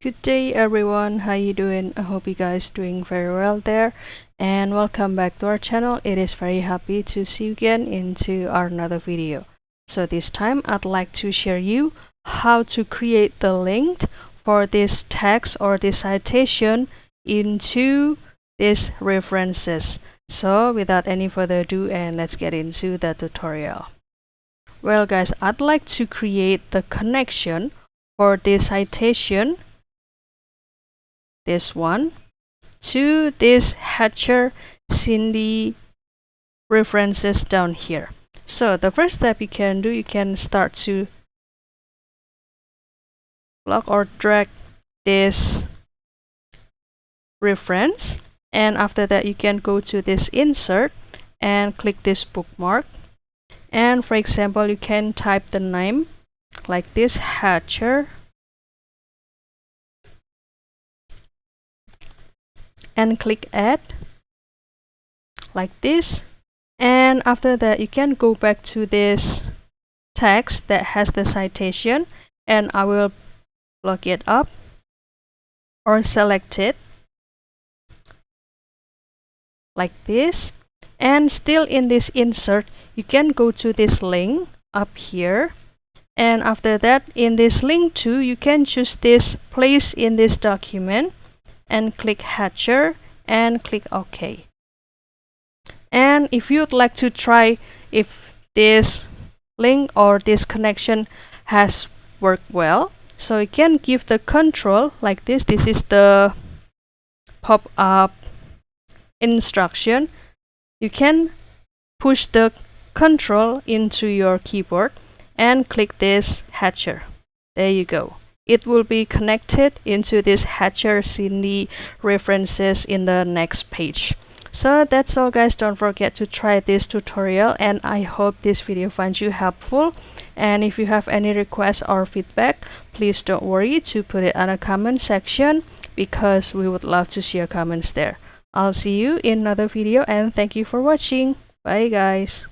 Good day everyone, how you doing? I hope you guys doing very well there, and welcome back to our channel. It is very happy to see you again into our another video. So this time I'd like to share you how to create the link for this text or this citation into these references. So without any further ado, and let's get into the tutorial. Well guys, I'd like to create the connection for this citation, this one, to this header Cindy references down here. So the first step you can do, you can start to block or drag this reference, and after that you can go to this insert and click this bookmark, and for example you can type the name like this, header, and click add like this, and after that you can go back to this text that has the citation, and I will block it up or select it like this, and still in this insert you can go to this link up here, and after that in this link too you can choose this place in this document and click header and click OK. And if you'd like to try if this link or this connection has worked well, so you can give the control like this. This is the pop-up instruction. You can push the control into your keyboard and click this header. There you go. It will be connected into this header Cindy references in the next page. So that's all guys, don't forget to try this tutorial, and I hope this video finds you helpful. And if you have any requests or feedback, please don't worry to put it on a comment section, because we would love to see your comments there. I'll see you in another video, and thank you for watching. Bye guys.